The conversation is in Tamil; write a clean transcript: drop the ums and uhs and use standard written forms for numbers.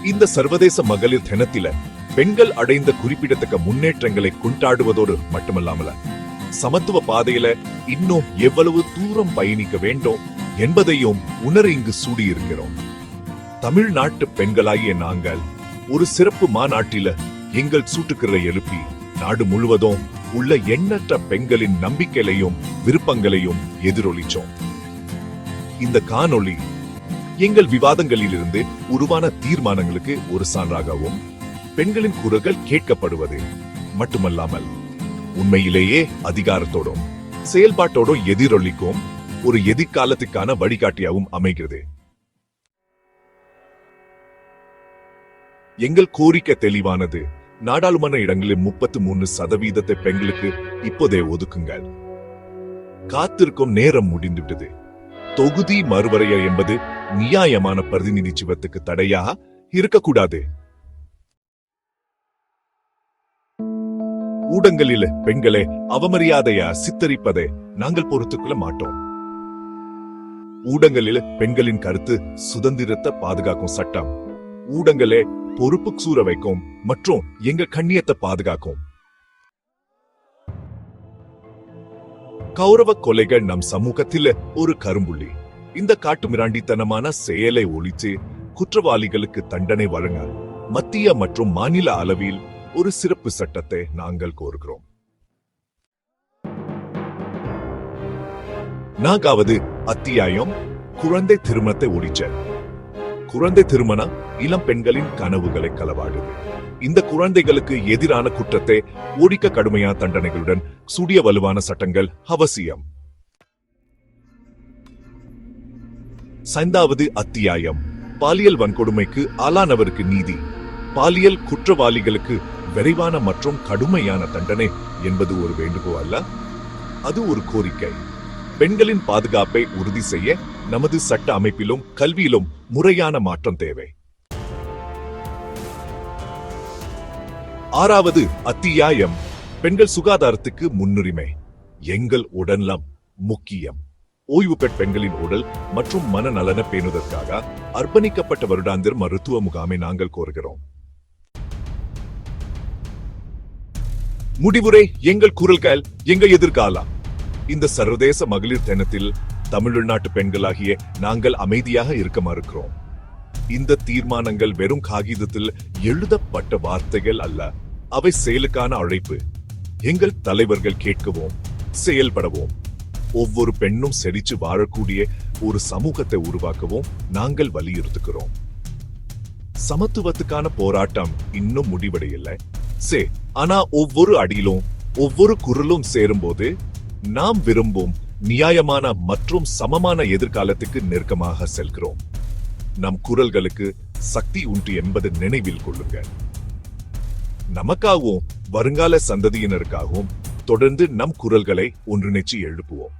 இந்த சர்வதேச மகளிர் தினத்தில பெண்கள் அடைந்த குறிப்பிடத்தக்க முன்னேற்றங்களை கொண்டாடுவதோடு மட்டுமல்லாமல சமத்துவ பாதையில இன்னும் எவ்வளவு தூரம் பயணிக்க வேண்டும் என்பதையும் உணர இங்கு சூடியிருக்கிறோம். தமிழ்நாட்டு பெண்களாகிய நாங்கள் ஒரு சிறப்பு மாநாட்டில எங்கள் சூட்டுக்கிற எழுப்பி நாடு முழுவதும் உள்ள எண்ணற்ற பெண்களின் நம்பிக்கைகளையும் விருப்பங்களையும் எதிரொலிச்சோம். இந்த காணொளி எங்கள் விவாதங்களிலிருந்து உருவான தீர்மானங்களுக்கு ஒரு சான்றாகவும் பெண்களின் குரல்கள் கேட்கப்படுவது மட்டுமல்லாமல் உண்மையிலேயே அதிகாரத்தோடும் செயல்பாட்டோடும் எதிரொலிக்கும் ஒரு எதிர்காலத்துக்கான வழிகாட்டியாகவும் அமைகிறது. எங்கள் கோரிக்கை தெளிவானது. நாடாளுமன்ற இடங்களில் 33% பெண்களுக்கு இப்போதே ஒதுக்குங்கள். காத்திருக்கும் நேரம் முடிந்துவிட்டது. தொகுதி மறுவரையறை என்பது நியாயமான பிரதிநிதித்துவத்துக்கு தடையா இருக்கக்கூடாது. ஊடகங்களில் பெண்களை அவமரியாதையா சித்தரிப்பதை நாங்கள் பொறுத்துக்கொள்ள மாட்டோம். ஊடகங்களில் பெண்களின் கருத்து சுதந்திரத்தை பாதுகாக்கும் சட்டம் ஊடகங்களே பொறுப்பு சூற வைக்கும் மற்றும் எங்க கண்ணியத்தை பாதுகாக்கும். கௌரவ கொலைகள் நம் சமூகத்தில் ஒரு கரும்புள்ளி. இந்த காட்டுமிராண்டித்தனமான செயலை ஒழித்து குற்றவாளிகளுக்கு தண்டனை வழங்க மத்திய மற்றும் மாநில அளவில் ஒரு சிறப்பு சட்டத்தை நாங்கள் கோருகிறோம். 4வது அத்தியாயம் குழந்தை திருமணத்தை ஒழிச்ச. குழந்தை திருமணம் இளம் பெண்களின் கனவுகளை களவாடுது. இந்த குழந்தைகளுக்கு எதிரான குற்றத்தை ஒழிக்க கடுமையான தண்டனைகளுடன் சுடிய வலுவான சட்டங்கள் அவசியம். 5வது அத்தியாயம் பாலியல் வன்கொடுமைக்கு ஆளானவருக்கு நீதி. பாலியல் குற்றவாளிகளுக்கு விரைவான மற்றும் கடுமையான தண்டனை என்பது ஒரு வேண்டுகோள் அல்ல, அது ஒரு கோரிக்கை. பெண்களின் பாதுகாப்பை உறுதி செய்ய நமது சட்ட அமைப்பிலும் கல்வியிலும் முறையான மாற்றம் தேவை. 6வது அத்தியாயம் பெண்கள் சுகாதாரத்துக்கு முன்னுரிமை. எங்கள் உடல்நலம் முக்கியம். ஓய்வு பெற்ற பெண்களின் உடல் மற்றும் மனநலனை பேணுவதற்காக அர்ப்பணிக்கப்பட்ட வருடாந்திர மருத்துவ முகாமை நாங்கள் கோருகிறோம். முடிவுரை எங்கள் குரல்கள் எங்கள் எதிர்காலம். இந்த சர்வதேச மகளிர் தினத்தில் தமிழ்நாட்டு பெண்களாகிய நாங்கள் அமைதியாக இருக்க மறுக்கிறோம். இந்த தீர்மானங்கள் வெறும் காகிதத்தில் எழுதப்பட்ட வார்த்தைகள் அல்ல, அவை செயலுக்கான அழைப்பு. எங்கள் தலைவர்கள் கேட்கவும் செயல்படவும் ஒவ்வொரு பெண்ணும் செழிச்சு வாழக்கூடிய ஒரு சமூகத்தை உருவாக்கவும் நாங்கள் வலியுறுத்துகிறோம். சமத்துவத்துக்கான போராட்டம் இன்னும் முடிவடையவில்லை. ஆனா ஒவ்வொரு அடியிலும் ஒவ்வொரு குரலும் சேரும்போது நாம் விரும்பும் நியாயமான மற்றும் சமமான எதிர்காலத்துக்கு நெருக்கமாக செல்கிறோம். நம் குரல்களுக்கு சக்தி உண்டு என்பது நினைவில் கொள்ளுங்கள். நமக்காகவும் வருங்கால சந்ததியினருக்காகவும் தொடர்ந்து நம் குரல்களை ஒன்றிணைச்சு எழுப்புவோம்.